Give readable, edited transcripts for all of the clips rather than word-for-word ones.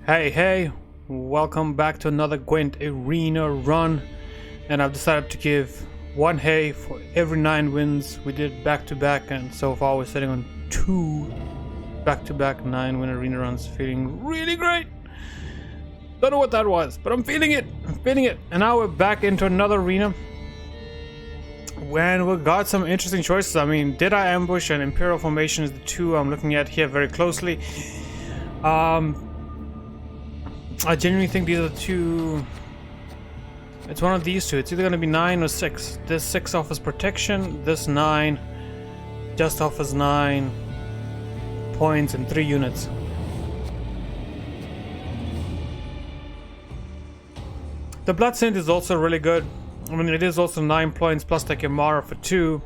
Hey, welcome back to another Gwent Arena run, and I've decided to give one hey for every 9 wins we did back to back, and so far we're sitting on 2 back-to-back 9-win arena runs, feeling really great. Don't know what that was, but I'm feeling it, and now we're back into another arena when we got some interesting choices. I mean, did I ambush and Imperial Formation is the two I'm looking at here very closely. I genuinely think these are the two. It's one of these two. It's either going to be 9 or 6. This 6 offers protection. This 9 just offers 9 points and 3 units. The Blood Saint is also really good. I mean, it is also 9 points plus like a Mara for 2.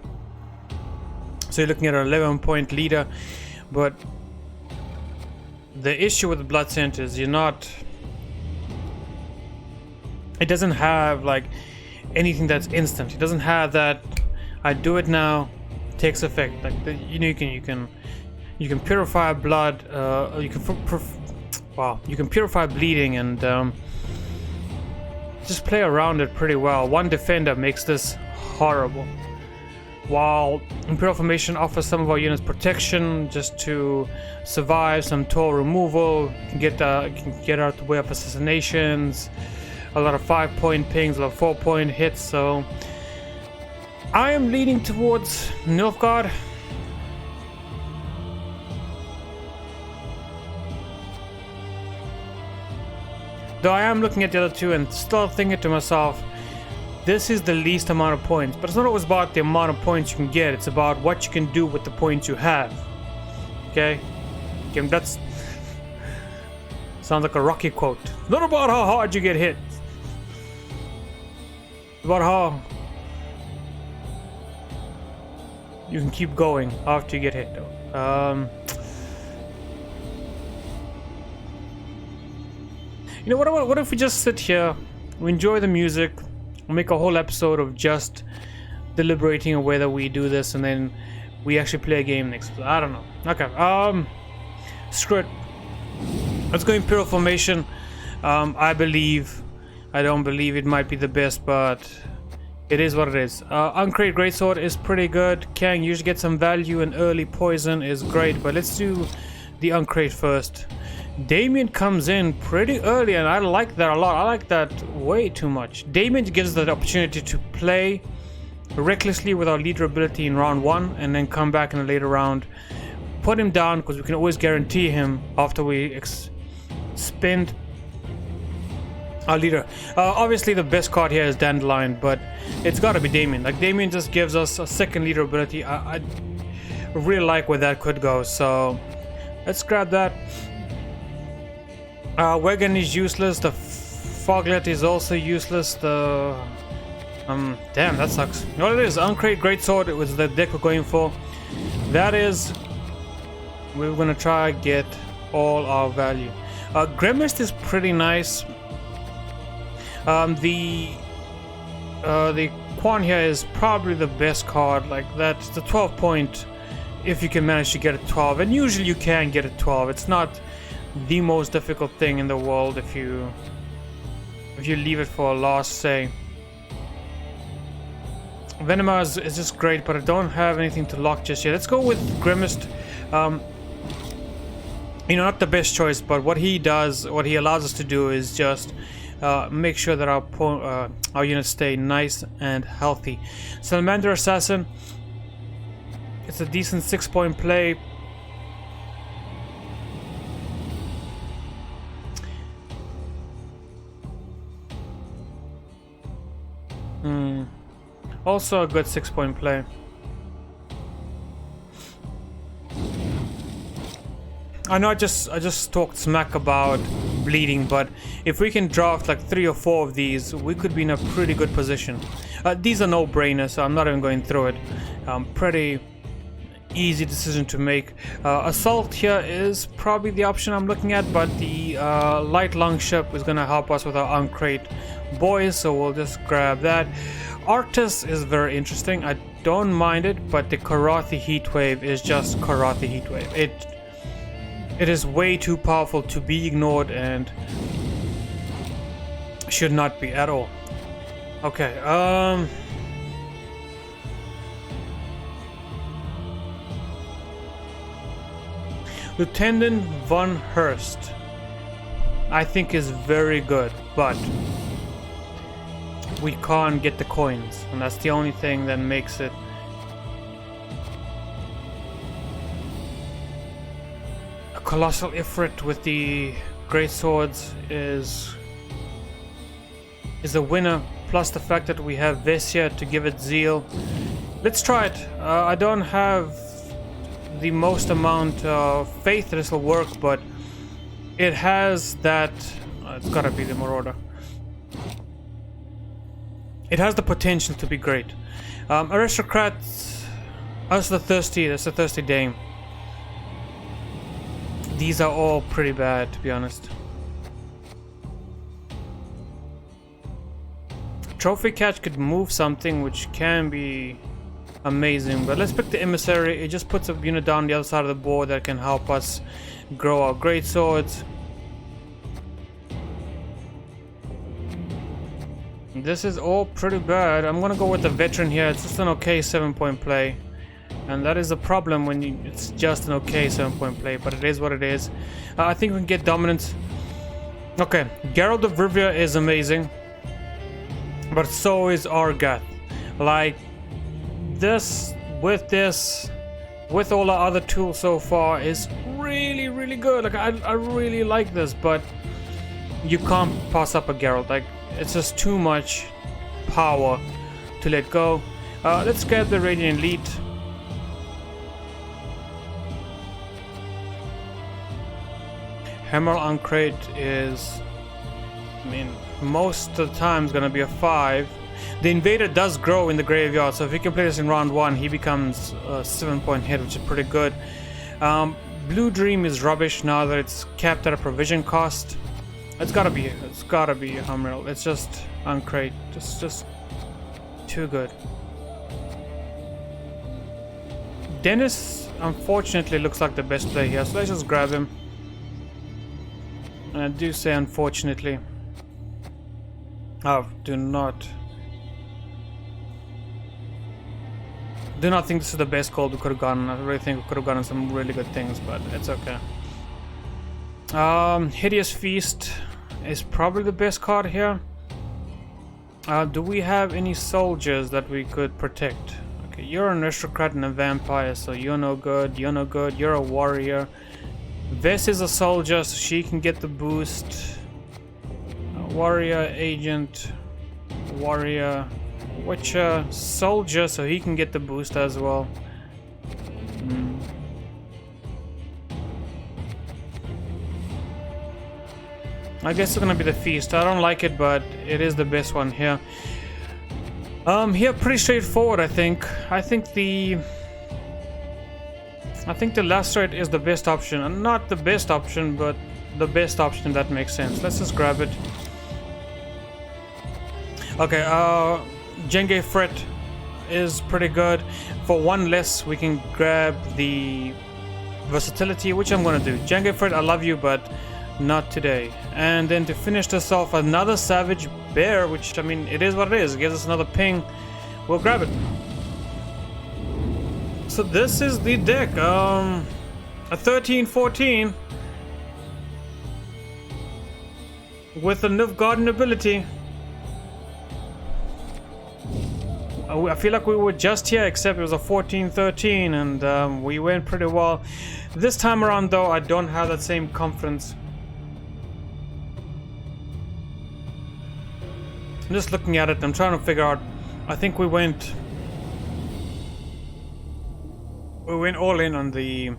So you're looking at an 11-point leader. But the issue with the Blood Saint is you're not... It doesn't have like anything that's instant. It doesn't have that I do it now, takes effect. Like you can purify blood. You can purify bleeding and just play around it pretty well. One defender makes this horrible. While Imperial Formation offers some of our units protection just to survive some toll removal, can get out the way of assassinations. A lot of 5-point pings, a lot of 4-point hits, so I am leaning towards Nilfgaard. Though I am looking at the other two and still thinking to myself, this is the least amount of points. But it's not always about the amount of points you can get, it's about what you can do with the points you have. Okay, that's... sounds like a Rocky quote. Not about how hard you get hit. About how you can keep going after you get hit, though. You know what if we just sit here, we enjoy the music, we make a whole episode of just deliberating on whether we do this, and then we actually play a game next. I don't know. Okay. Screw it. Let's go Imperial Formation. I don't believe it might be the best, but it is what it is. Uncrate Greatsword is pretty good. Can usually get some value, and early poison is great, but let's do the Uncrate first. Damien comes in pretty early, and I like that a lot. I like that way too much. Damien gives us the opportunity to play recklessly with our leader ability in round 1, and then come back in a later round, put him down, because we can always guarantee him after we spend our leader. Obviously the best card here is Dandelion, but it's got to be Damien. Like, Damien just gives us a second leader ability. I really like where that could go, so let's grab that. Wagon is useless. The Foglet is also useless. The damn, that sucks. What it is, Uncrate Greatsword, it was the deck we're going for. That is, we're gonna try get all our value. Grimmist is pretty nice. The Quan here is probably the best card. Like, that's the 12-point if you can manage to get a 12, and usually you can get a 12. It's not the most difficult thing in the world if you leave it for a last say. Venema is just great, but I don't have anything to lock just yet. Let's go with Grimmist. Not the best choice, but what he allows us to do is just make sure that our units stay nice and healthy. Salamander Assassin, it's a decent 6-point play. Also a good 6-point play. I know I just talked smack about bleeding, but if we can draft like 3 or 4 of these, we could be in a pretty good position. These are no-brainers, so I'm not even going through it. Pretty easy decision to make. Assault here is probably the option I'm looking at, but the light longship is going to help us with our Uncrate boys, so we'll just grab that. Arctis is very interesting. I don't mind it, but the Karathi Heatwave is just Karathi Heatwave. It is way too powerful to be ignored and should not be at all. Okay, Lieutenant von Hurst, I think, is very good, but we can't get the coins, and that's the only thing that makes it. A colossal Ifrit with the great swords is a winner, plus the fact that we have Vesia to give it zeal. Let's try it. I don't have the most amount of faith that this will work, but it has that. It's gotta be the Marauder. It has the potential to be great. Aristocrats, that's the thirsty dame. These are all pretty bad, to be honest. Trophy catch could move something, which can be amazing, but let's pick the emissary. It just puts a unit down the other side of the board that can help us grow our great swords. This is all pretty bad. I'm gonna go with the veteran here. It's just an okay 7-point play, and that is a problem when it's just an okay 7-point play, but it is what it is. I think we can get dominance. Okay, Geralt of Rivia is amazing, but so is Argath. Like, this, with all our other tools so far, is really good. Like, I really like this, but you can't pass up a Geralt. Like, it's just too much power to let go. Let's grab the Radiant Elite. Hammer on Crate is, I mean, most of the time is gonna be a 5. The Invader does grow in the graveyard, so if he can play this in round 1, he becomes a 7-point hit, which is pretty good. Blue Dream is rubbish now that it's capped at a provision cost. It's gotta be a Hummerl. It's just uncrate. Just too good. Dennis unfortunately looks like the best player here, so let's just grab him. And I do say unfortunately. Oh, do not think this is the best call we could have gotten. I really think we could have gotten some really good things, but it's okay. Hideous Feast is probably the best card here. Do we have any soldiers that we could protect? Okay, you're an aristocrat and a vampire, so you're no good. You're a warrior. Vess is a soldier, so she can get the boost. Warrior, agent, warrior, witcher, soldier, so he can get the boost as well. I guess it's gonna be the feast. I don't like it, but it is the best one here. Here, pretty straightforward, I think. I think the Lacerate is the best option. And not the best option, but the best option, that makes sense. Let's just grab it. Okay, Jenge Fret is pretty good. For 1 less, we can grab the versatility, which I'm gonna do. Jenge Fret, I love you, but not today. And then to finish this off, another Savage Bear, which, I mean, it is what it is. It gives us another ping. We'll grab it. So this is the deck. A 13-14 with a Nilfgaardian ability. I feel like we were just here, except it was a 14-13, and we went pretty well. This time around, though, I don't have that same confidence. I'm just looking at it. I'm trying to figure out. I think we went all in on the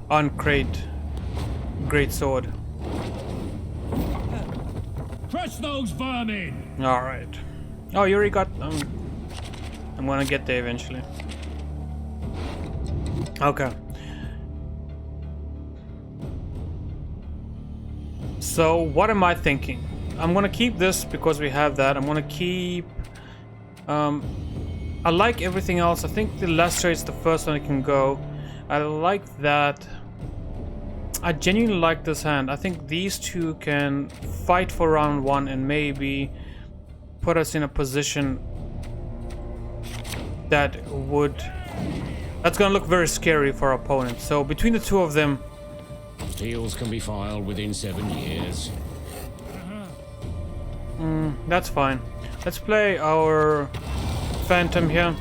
uncrate great sword. Crush those vermin! All right. Oh, you already got. I'm gonna get there eventually. Okay. So what am I thinking? I'm gonna keep this because we have that. I'm gonna keep. I like everything else. I think the Lacerate's the first one that can go. I like that. I genuinely like this hand. I think these two can fight for round 1 and maybe put us in a position that's gonna look very scary for our opponent. So between the two of them, Appeals can be filed within 7 years. that's fine. Let's play our Phantom here.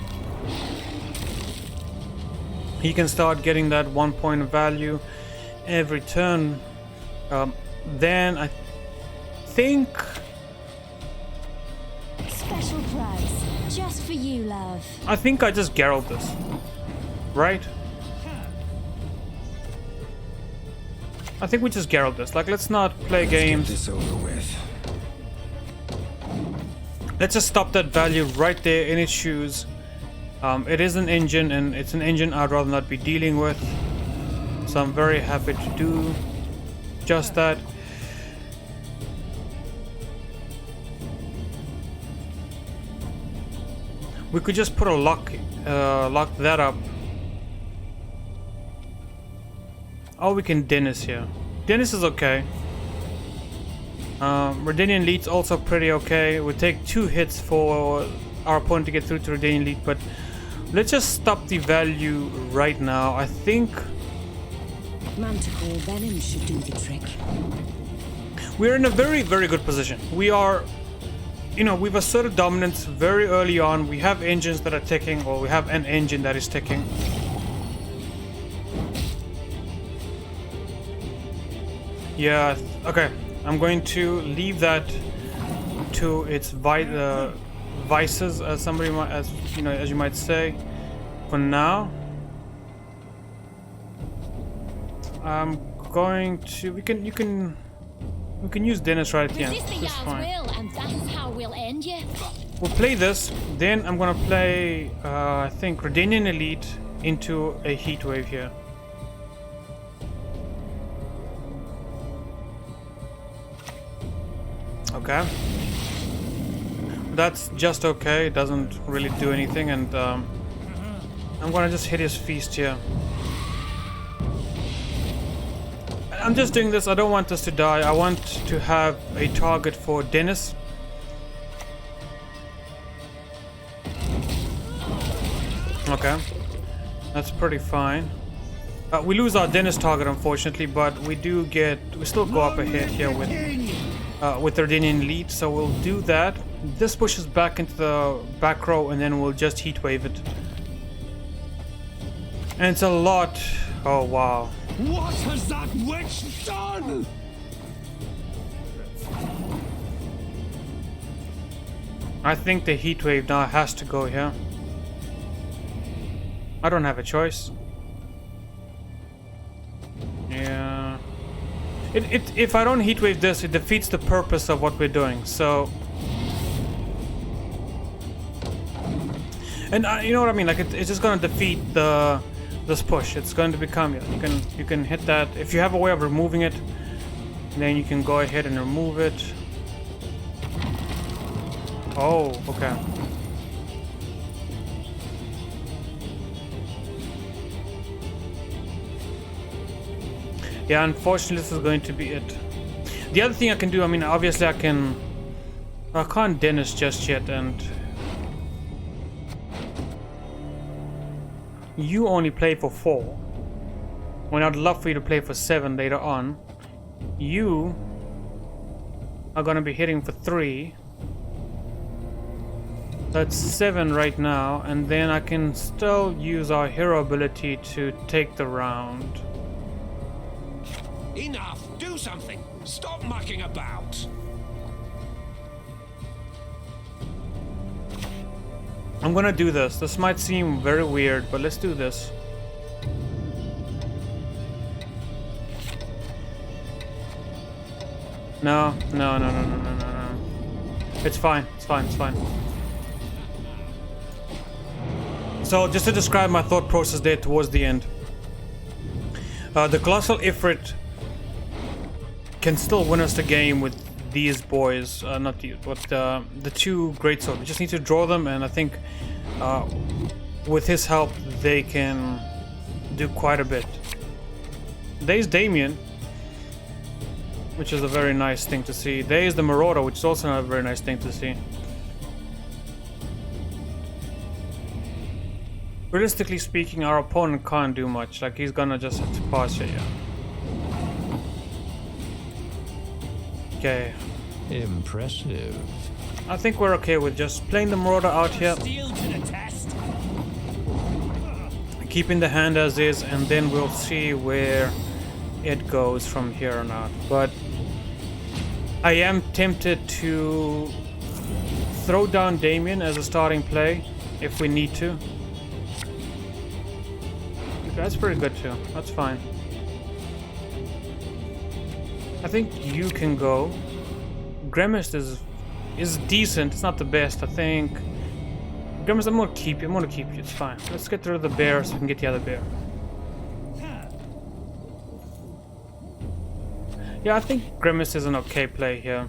He can start getting that 1 point of value every turn. Then I think Special price, just for you, love. I just Geralt this, right? I think we just Geralt this. Like, let's not play games. Get this over with. Let's just stop that value right there in its shoes. It is an engine, and it's an engine I'd rather not be dealing with. So I'm very happy to do just that. We could just put a lock that up. Oh, we can Dennis here. Dennis is okay. Redanian Lead's also pretty okay. We take 2 hits for our opponent to get through to Redanian Lead, but let's just stop the value right now. I think Manticore venom should do the trick. we're in a very, very good position. We are, we've asserted dominance very early on. We have engines that are ticking, or we have an engine that is ticking. Yeah, okay. I'm going to leave that to its vices, as somebody might, as you might say. For now, I'm going to. We can use Dennis right at the end. Resist the That's Jarl's fine. will, and that is how we'll end you. We'll play this. Then I'm gonna play. I think Redanian Elite into a heat wave here. Okay. That's just okay. It doesn't really do anything, and I'm gonna just hit his feast here. I'm just doing this. I don't want us to die. I want to have a target for Dennis. Okay. That's pretty fine. We lose our Dennis target, unfortunately, but we still go up ahead here with the Redanian Elite, so we'll do that. This pushes back into the back row, and then we'll just heat wave it. And it's a lot. Oh wow. What has that witch done? I think the heat wave now has to go here. I don't have a choice. Yeah. If I don't heat wave this, it defeats the purpose of what we're doing. So, and you know what I mean? Like it's just gonna defeat this push. It's going to become you can hit that if you have a way of removing it. Then you can go ahead and remove it. Oh, okay. Yeah, unfortunately this is going to be it. The other thing I can do, I mean, obviously I can't Dennis just yet, and you only play for 4. When I'd love for you to play for 7 later on. You are gonna be hitting for 3. That's 7 right now, and then I can still use our hero ability to take the round. Enough! Do something! Stop mucking about! I'm gonna do this. This might seem very weird, but let's do this. No. It's fine. It's fine. It's fine. So, just to describe my thought process there towards the end. The Colossal Ifrit can still win us the game with these boys, not these, but the 2 greatsword. We just need to draw them, and I think with his help they can do quite a bit. There's Damien. which is a very nice thing to see. There is the Marauder, which is also a very nice thing to see. Realistically speaking, our opponent can't do much. Like, he's gonna just have to pass it, yeah. Okay. Impressive. I think we're okay with just playing the Marauder out here. Keeping the hand as is, and then we'll see where it goes from here on out. But I am tempted to throw down Damien as a starting play if we need to. That's pretty good too. That's fine. I think you can go. Grimmist is decent. It's not the best. I think Grimmist, I'm gonna keep you. I'm gonna keep you. It's fine. Let's get rid of the bear so we can get the other bear. Yeah, I think Grimmist is an okay play here.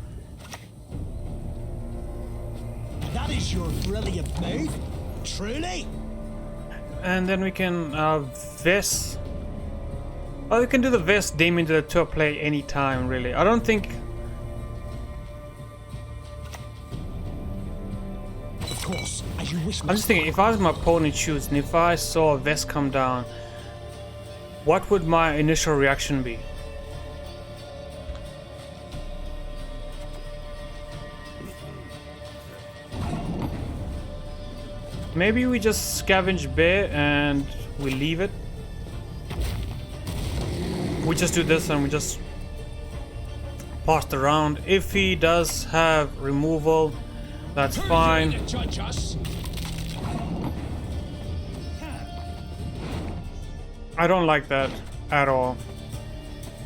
That is your brilliant move, truly. And then we can Vest. Oh, we can do the Vest Damien to the tour play anytime, really. I don't think. Of course, as you wish. I'm just thinking, if I was my opponent shoots and if I saw a Vest come down, what would my initial reaction be? Maybe we just scavenge bear and we leave it. We just do this and we just pass it around. If he does have removal, that's fine. I don't like that at all.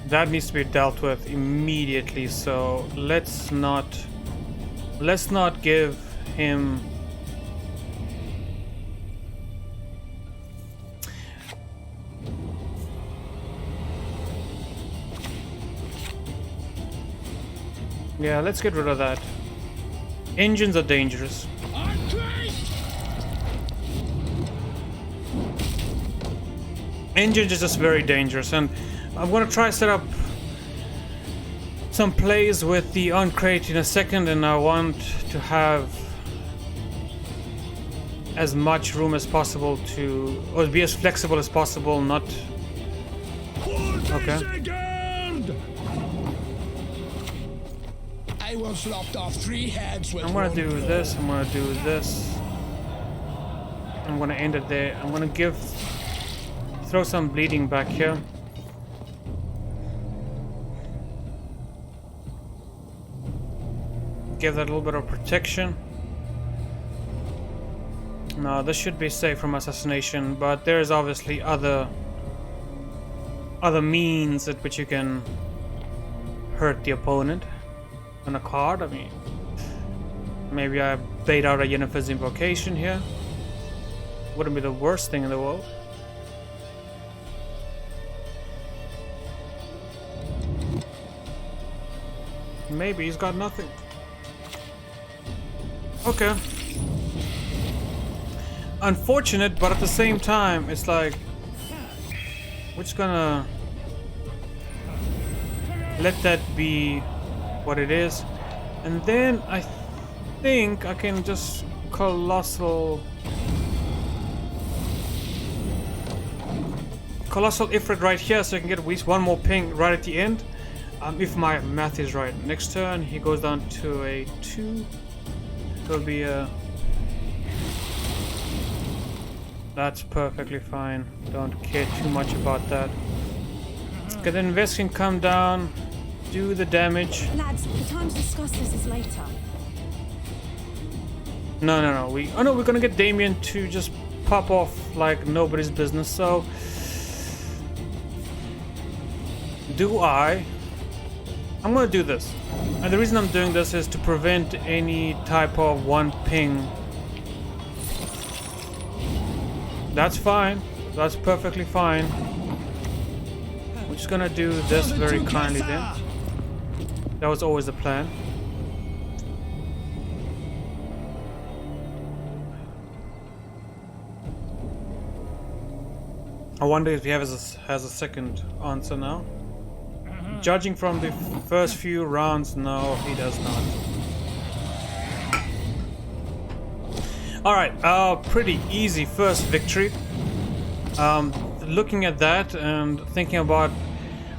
That needs to be dealt with immediately, so let's not give him. Yeah, let's get rid of that. Engines are dangerous. Engines is just very dangerous, and I'm gonna try to set up some plays with the Uncrate in a second, and I want to have as much room as possible to, or be as flexible as possible, not... Okay. I once lopped off 3 heads with I'm gonna do this, I'm gonna do this. I'm gonna end it there. I'm gonna throw some bleeding back here. Give that a little bit of protection. Now this should be safe from assassination, but there's obviously other means at which you can hurt the opponent. On a card, I mean, maybe I bait out a Yennefer's Invocation here. Wouldn't be the worst thing in the world. Maybe he's got nothing. Okay. Unfortunate, but at the same time, it's like we're just gonna let that be what it is, and then I think I can just colossal Ifrit right here, so I can get at least one more ping right at the end, if my math is right. Next turn he goes down to a 2. It'll be a... That's perfectly fine. Don't care too much about that. Okay, then Vest can come down, do the damage. Lads, the time to discuss this is later. No. We're gonna get Damien to just pop off like nobody's business. So, I'm gonna do this, and the reason I'm doing this is to prevent any type of one ping. That's fine. That's perfectly fine. We're just gonna do this very kindly then. That was always the plan. I wonder if he has a second answer now. Judging from the first few rounds, no, he does not. Alright, pretty easy first victory. Looking at that and thinking about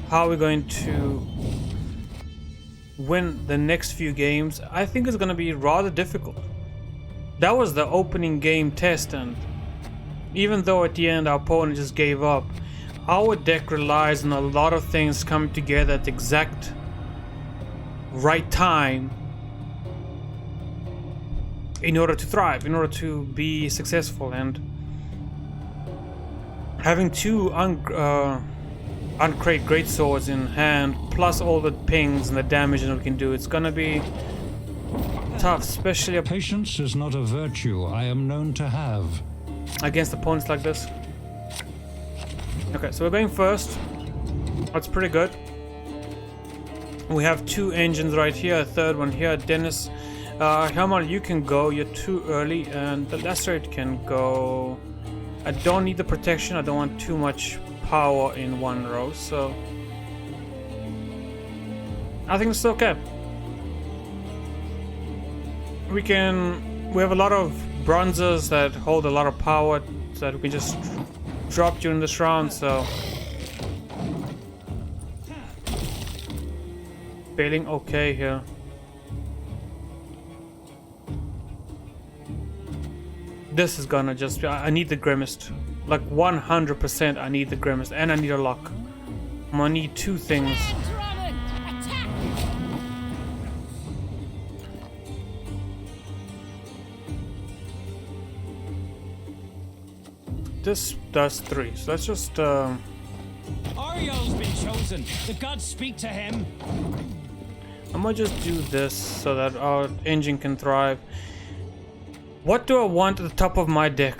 how we're going to win the next few games, I think it's going to be rather difficult. That was the opening game test, and even though at the end our opponent just gave up, our deck relies on a lot of things coming together at the exact right time in order to thrive, in order to be successful. And having two uncrate greatswords in hand, plus all the pings and the damage that we can do, it's gonna be tough, especially Patience is not a virtue I am known to have. against opponents like this. Okay, so we're going first. That's pretty good. We have two engines right here, a third one here. Dennis, Helmut, you can go. You're too early, and the Lacerate can go. I don't need the protection. I don't want too much power in one row, so I think it's okay. We have a lot of bronzes that hold a lot of power that we can just drop during this round, so feeling okay here. This is gonna just be, I need the Grimmest, like 100%. I need the Grimmest, and I need a lock. I'm gonna need two things. Drummond, attack! This does 3, so let's just Ariel's been chosen. The gods speak to him. I'm gonna just do this so that our engine can thrive. What do I want at the top of my deck?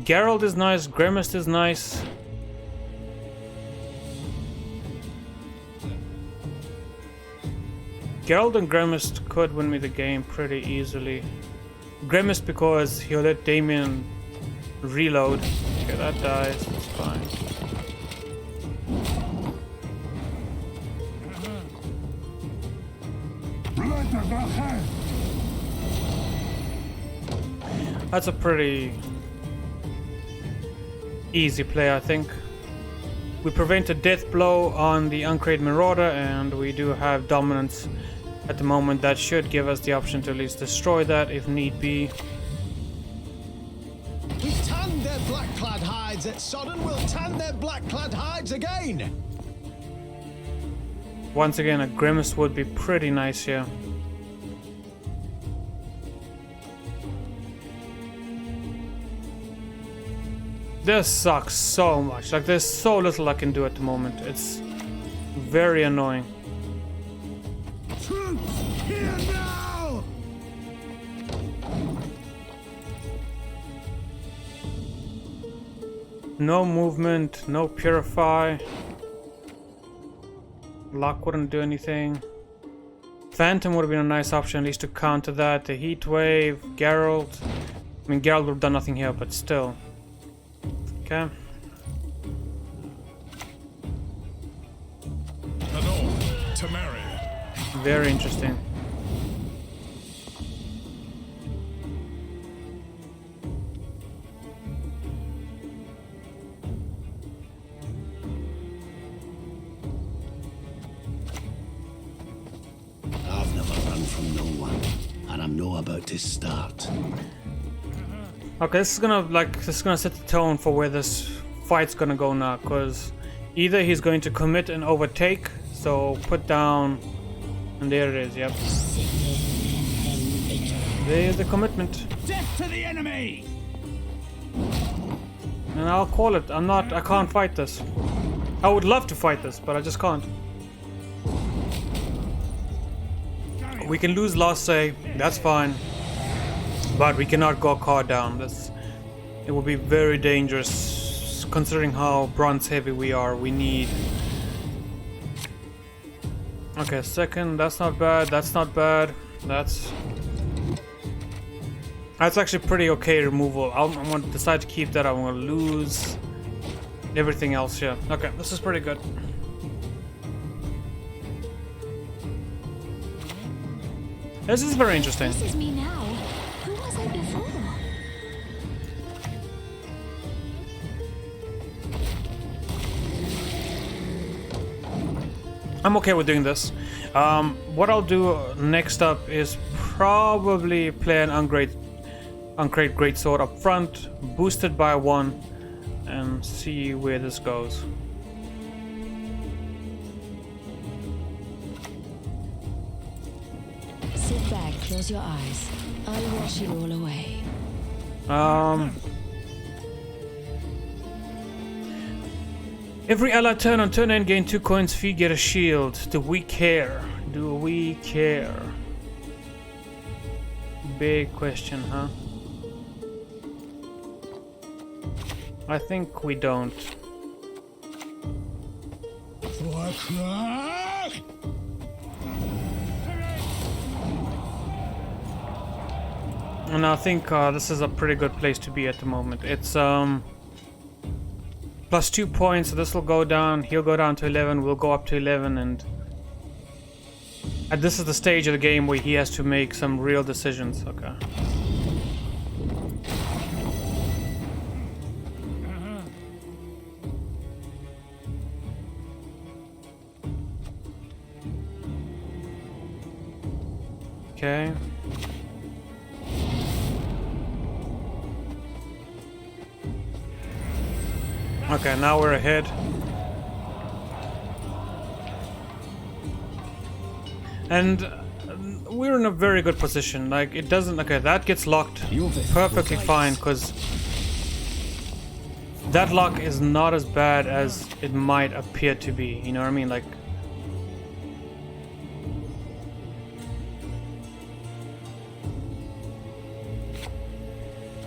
Geralt is nice, Grimmest is nice. Geralt and Grimmest could win me the game pretty easily. Grimmest because he'll let Damien reload. Okay, that dies, that's fine. That's a pretty easy play, I think. We prevent a death blow on the Uncrate Marauder, and we do have dominance at the moment. That should give us the option to at least destroy that if need be. We tanned their black-clad hides at Sodden. We'll tan their black-clad hides again. Once again, a Grimmest would be pretty nice here. This sucks so much. Like, there's so little I can do at the moment. It's very annoying. Troops, here now! No movement, no purify. Lock wouldn't do anything. Phantom would have been a nice option, at least to counter that. The heat wave, Geralt. I mean, Geralt would have done nothing here, but still. Okay. To marry. Very interesting. I've never run from no one, and I'm no about to start. Okay, this is gonna set the tone for where this fight's gonna go now, because either he's going to commit and overtake, so put down, and there it is, yep. There's the commitment. Death to the enemy! And I'll call it. I can't fight this. I would love to fight this, but I just can't. We can lose last say, that's fine. But we cannot go card down. It will be very dangerous considering how bronze heavy we are. We need. Okay, second, that's not bad, that's not bad. That's actually pretty okay removal. I'm gonna decide to keep that. I'm gonna lose everything else here. Okay, this is pretty good. This is very interesting. This is me now. Who was I before? I'm okay with doing this. What I'll do next up is probably play an Uncrate Greatsword up front, boosted by 1, and see where this goes. Sit back, close your eyes. I'll wash it all away. Every ally turn on turn end gain 2 coins fee, get a shield. Do we care? Do we care? Big question, huh? I think we don't. And I think this is a pretty good place to be at the moment. It's plus 2 points, so this will go down. He'll go down to 11. We'll go up to 11, and this is the stage of the game where he has to make some real decisions. Okay. Okay. Okay, now we're ahead. And we're in a very good position. Like, it doesn't... Okay, that gets locked perfectly fine, because that lock is not as bad as it might appear to be. You know what I mean? Like...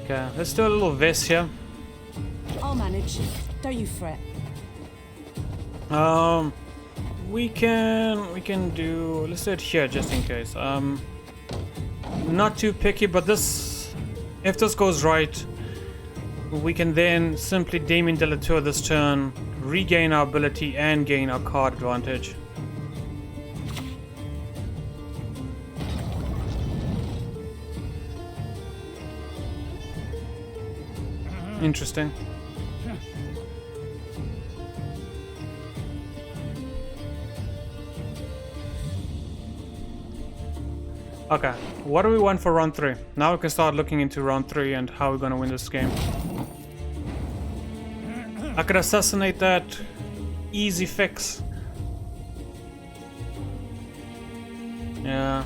Okay, let's do a little vest here. I'll manage. Don't you fret. We can do, let's do it here just in case. Not too picky, but this, if this goes right, we can then simply Damien Delatour this turn, regain our ability and gain our card advantage. Interesting. Okay, what do we want for round 3? Now we can start looking into round 3 and how we're gonna win this game. I could assassinate that. Easy fix. Yeah.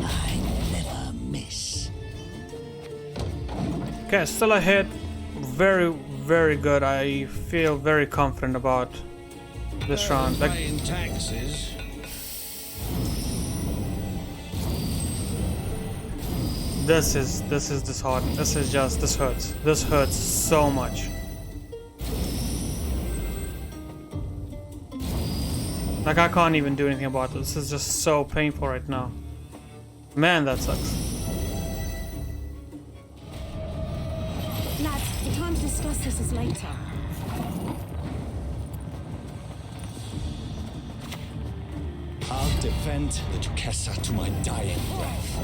I never miss. Okay, still ahead. Very, very good. I feel very confident about this round. Like, Paying taxes. this is disheartening. This hurts. This hurts so much. Like, I can't even do anything about this. This is just so painful right now. Man, that sucks. Lads, the time to discuss this is later. I'll defend the Duquesa to my dying breath.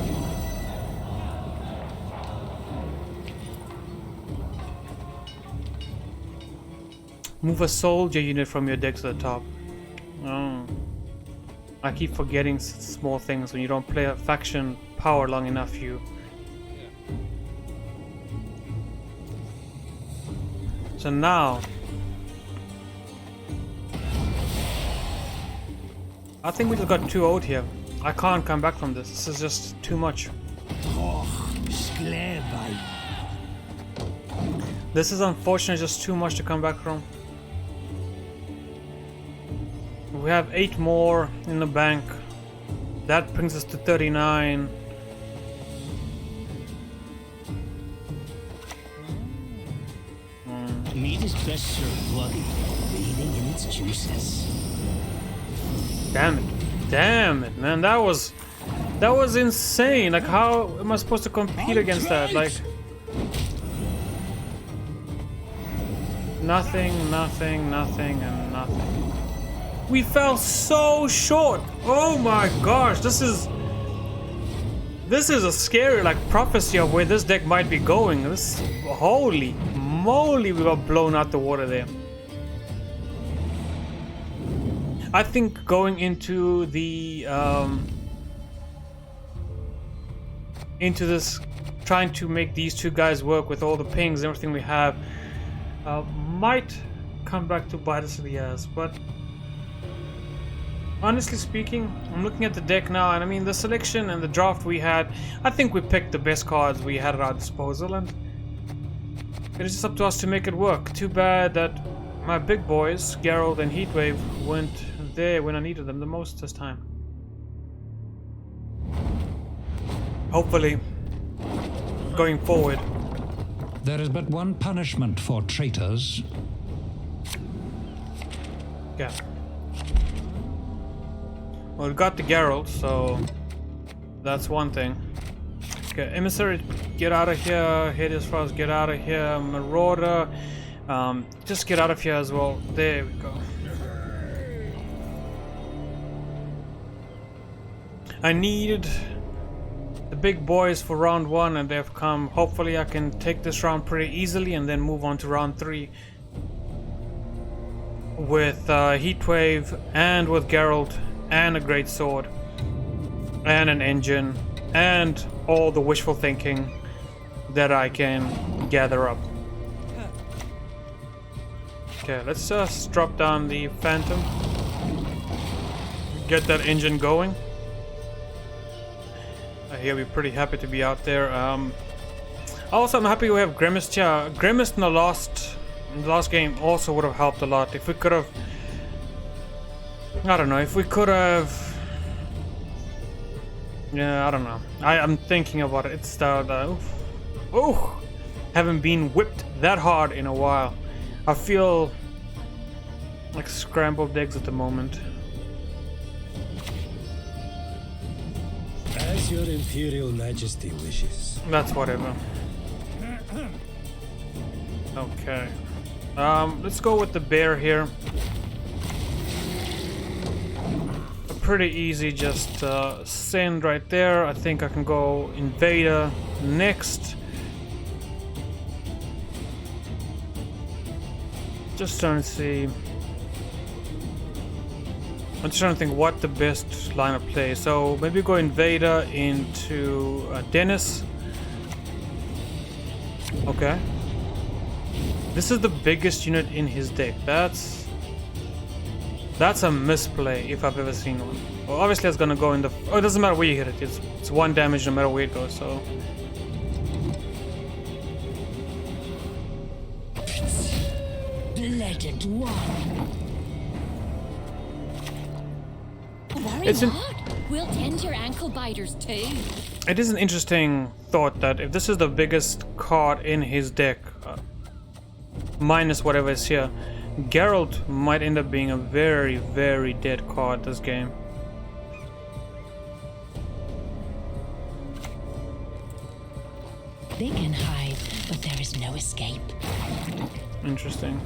Move a soldier unit from your deck to the top. Oh. I keep forgetting small things. When you don't play a faction power long enough, you... So now... I think we just got 2-0'd here. I can't come back from this. This is just too much. This is unfortunately just too much to come back from. We have 8 more in the bank. That brings us to 39. Meat is best served bloody, bathing in its juices. Damn it. Damn it, man. That was insane. Like, how am I supposed to compete against that? Like, nothing, nothing, nothing, and nothing. We fell so short. Oh my gosh, this is This is a scary like prophecy of where this deck might be going. This, holy moly, we got blown out the water there. I think going into the into this, trying to make these two guys work with all the pings and everything we have, might come back to bite us in the ass. But honestly speaking, I'm looking at the deck now, and I mean the selection and the draft we had, I think we picked the best cards we had at our disposal, and it is just up to us to make it work. Too bad that my big boys, Geralt and Heatwave, weren't there when I needed them the most this time. Hopefully, going forward. There is but one punishment for traitors. Yeah. Well, we got the Geralt, so that's one thing. Okay, Emissary, get out of here. Hideous Frost, get out of here. Marauder, just get out of here as well. There we go. I needed the big boys for round 1, and they've come. Hopefully I can take this round pretty easily and then move on to round 3 with Heatwave and with Geralt and a great sword and an engine and all the wishful thinking that I can gather up. Okay, let's just drop down the Phantom, get that engine going. Here we're pretty happy to be out there. Also, I'm happy we have Grimace here. Grimace in the last game also would have helped a lot. If we could have, I don't know, if we could have, yeah, I don't know. I'm thinking about it. It's haven't been whipped that hard in a while. I feel like scrambled eggs at the moment. As your Imperial Majesty wishes. That's whatever. Okay. Let's go with the bear here. Pretty easy, just send right there. I think I can go Invader next. Just trying to see. I'm just trying to think what the best line of play. So maybe go Invader into Dennis. Okay. This is the biggest unit in his deck. That's a misplay if I've ever seen one. Well, obviously it's gonna go in the... Oh, it doesn't matter where you hit it. It's 1 damage no matter where it goes, so... Blooded one. Worry not. We'll tend your ankle biters too. It is an interesting thought that if this is the biggest card in his deck, minus whatever is here, Geralt might end up being a very, very dead card this game. They can hide, but there is no escape. Interesting.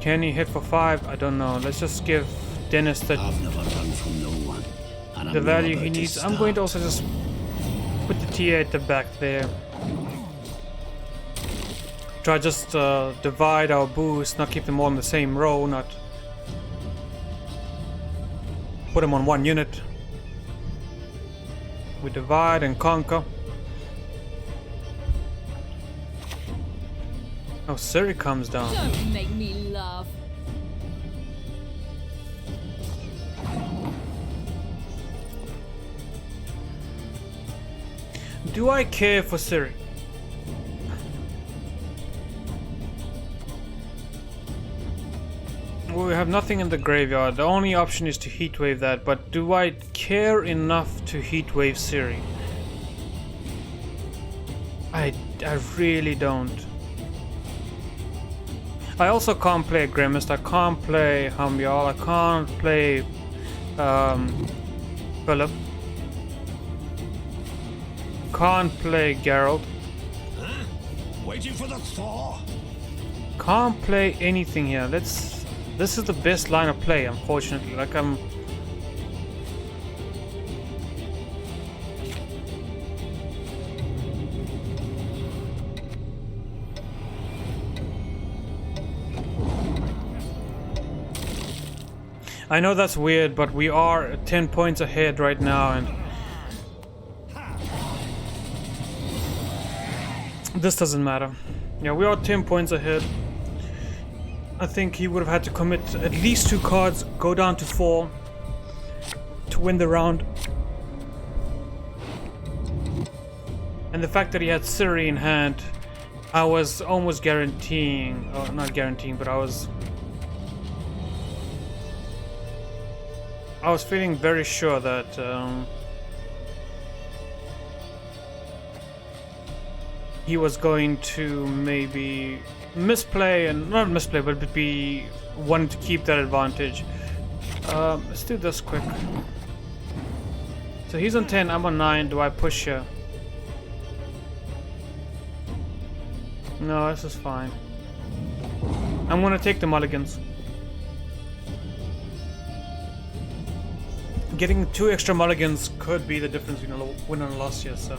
Can he hit for 5? I don't know. Let's just give Dennis I've never run from no one, and the I'm value not he about to needs. I'm going to also just put the TA at the back there. Try just divide our boost, not keep them all in the same row, not put them on 1 unit. We divide and conquer. Oh, Siri comes down. Don't make me laugh. Do I care for Siri? We have nothing in the graveyard. The only option is to heatwave that, but do I care enough to heatwave Siri? I really don't. I also can't play Grimmist, I can't play Humyal, I can't play Philip. Can't play Geralt. Huh? Waiting for the thaw. Can't play anything here. This is the best line of play, unfortunately. Like I know that's weird, but we are 10 points ahead right now, and this doesn't matter. Yeah, we are 10 points ahead. I think he would have had to commit at least 2 cards, go down to 4 to win the round. And the fact that he had Siri in hand, I was almost guaranteeing, or not guaranteeing, but I was feeling very sure that he was going to maybe misplay, and not misplay, but be wanting to keep that advantage. Let's do this quick. So he's on 10, I'm on 9. Do I push here? No, this is fine. I'm gonna take the mulligans. Getting 2 extra mulligans could be the difference between a win and a loss here, so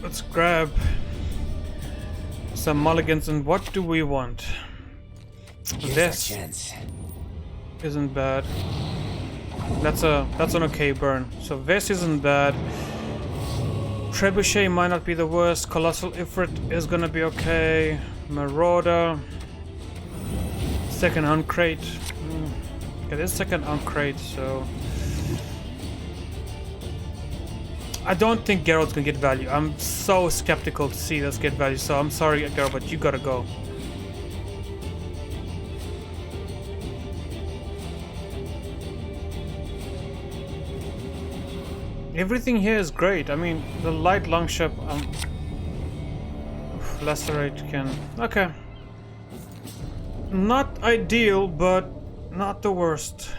let's grab some mulligans. And what do we want? This isn't bad. That's an okay burn. So this isn't bad. Trebuchet might not be the worst. Colossal Ifrit is gonna be okay. Marauder. Second uncrate. Okay, this second uncrate, so I don't think Geralt's gonna get value. I'm so skeptical to see this get value, so I'm sorry, Geralt, but you gotta go. Everything here is great. I mean, the light longship, lacerate can... Okay. Not ideal, but not the worst.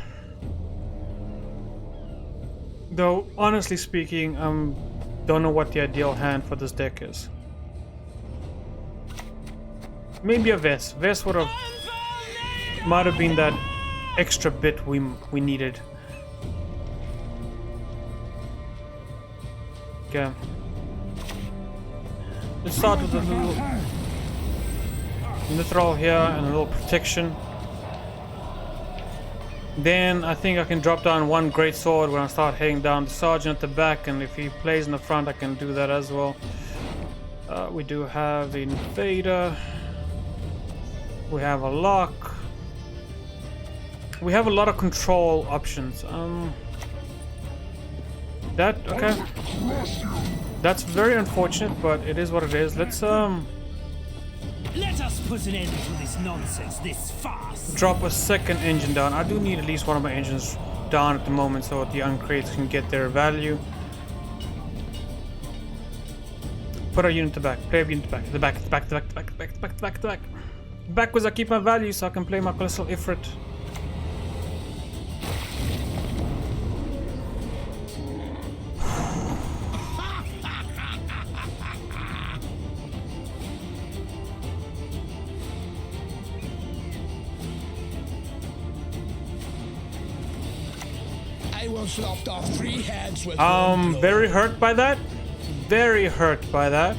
Though, honestly speaking, don't know what the ideal hand for this deck is. Maybe a Ves. Ves would have... might have been that extra bit we needed. Okay. Let's start with a little Mithril here and a little protection. Then I think I can drop down 1 great sword when I start heading down the sergeant at the back, and if he plays in the front I can do that as well. We do have Invader. We have a lock. We have a lot of control options. Okay. That's very unfortunate, but it is what it is. Let's let us put an end to this nonsense this fast. Drop a second engine down. I do need at least one of my engines down at the moment so the uncrates can get their value. Put our unit to back. Play a unit to back. The back, the back, the back, the back, the back, the back, the back, the back. Backwards I keep my value so I can play my Colossal Ifrit. Lopped off 3 heads with very hurt by that. Very hurt by that.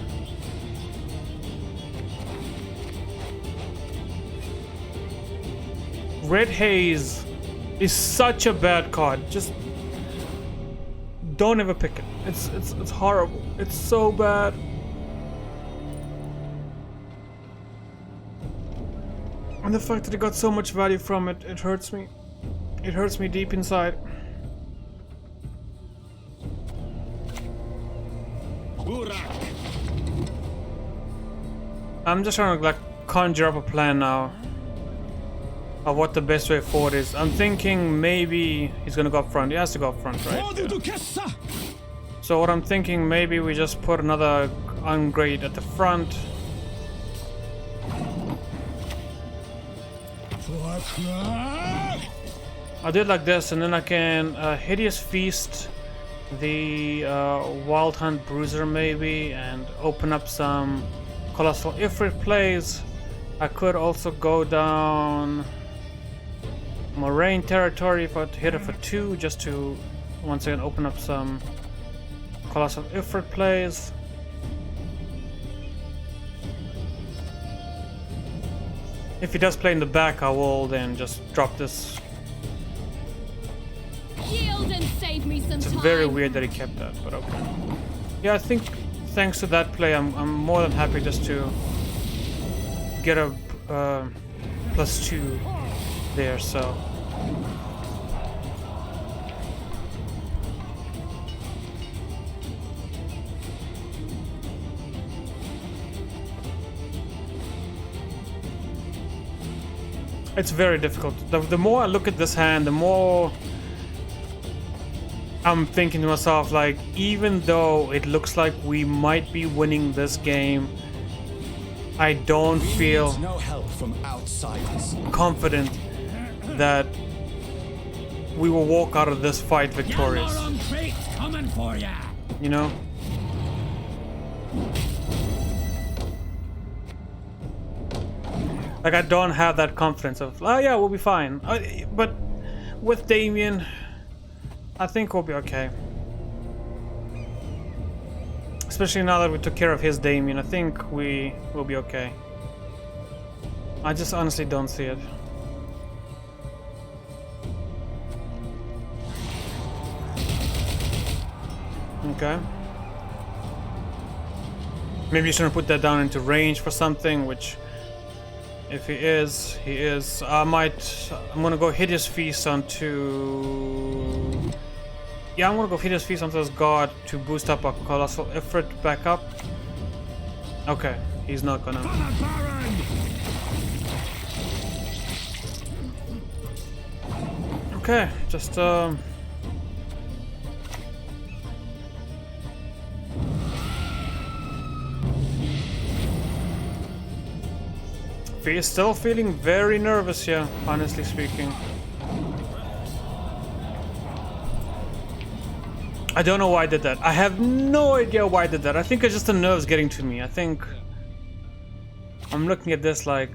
Red Haze is such a bad card. Just don't ever pick it. It's horrible. It's so bad. And the fact that I got so much value from it, it hurts me. It hurts me deep inside. I'm just trying to like conjure up a plan now of what the best way forward is. I'm thinking maybe he's gonna go up front. He has to go up front, right? Yeah. So what I'm thinking, maybe we just put another upgrade at the front. I did like this, and then I can Hideous Feast the Wild Hunt Bruiser maybe, and open up some Colossal Ifrit plays. I could also go down Moraine territory if I hit it for 2, just to once again open up some Colossal Ifrit plays. If he does play in the back, I will then just drop this. Yield and save me some It's time. very weird that he kept that, but okay. Yeah, I think thanks to that play, I'm more than happy just to get a +2 there, so. It's very difficult. The more I look at this hand, the more I'm thinking to myself, like, even though it looks like we might be winning this game, I don't feel No help from outsiders. confident that we will walk out of this fight victorious. coming for ya. You know? Like, I don't have that confidence of, oh yeah, we'll be fine. But with Damien, I think we'll be okay. Especially now that we took care of his Damien, I think we will be okay. I just honestly don't see it. Okay. Maybe you shouldn't put that down into range for something, which, if he is, he is. I'm gonna go hit his feast onto. Yeah, I'm gonna go hit his feast onto his guard to boost up a colossal effort back up. Okay, he's not gonna. Okay, just still feeling very nervous here, honestly speaking. I don't know why I did that. I have no idea why I did that. I think it's just the nerves getting to me. I think I'm looking at this like,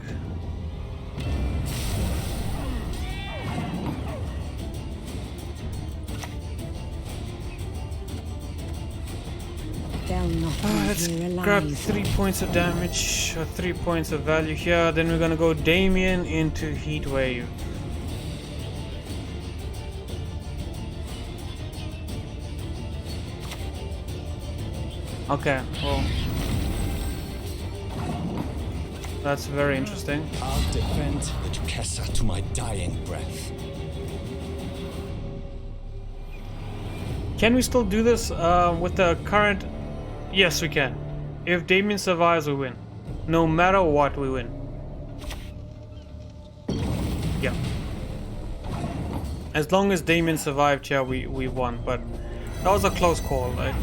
They'll not let's leave you grab alive. 3 points of damage, or 3 points of value here. Then we're gonna go Damien into Heat Wave. Okay, well, that's very interesting. I'll defend the Duquesa to my dying breath. Can we still do this with the current? Yes, we can. If Damien survives, we win. No matter what, we win. Yeah. As long as Damien survived, yeah, we won. But that was a close call. Like,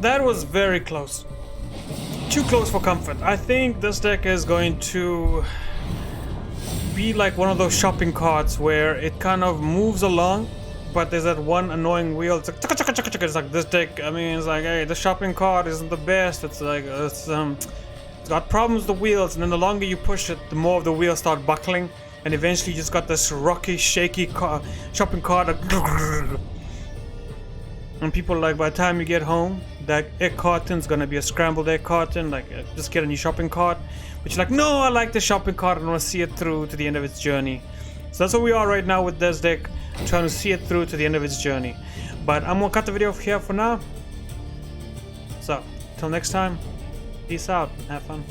that was very close. Too close for comfort. I think this deck is going to be like one of those shopping carts where it kind of moves along, but there's that one annoying wheel. It's like, it's like this deck. I mean, it's like, hey, the shopping cart isn't the best. It's like it's got problems with the wheels, and then the longer you push it, the more of the wheels start buckling, and eventually you just got this rocky, shaky shopping cart. And people are like, by the time you get home, that egg carton's gonna be a scrambled egg carton. Like, just get a new shopping cart. But you're like, no, I like the shopping cart. I want to see it through to the end of its journey. So that's where we are right now with this deck, trying to see it through to the end of its journey. But I'm gonna cut the video here for now. So, till next time, peace out, have fun.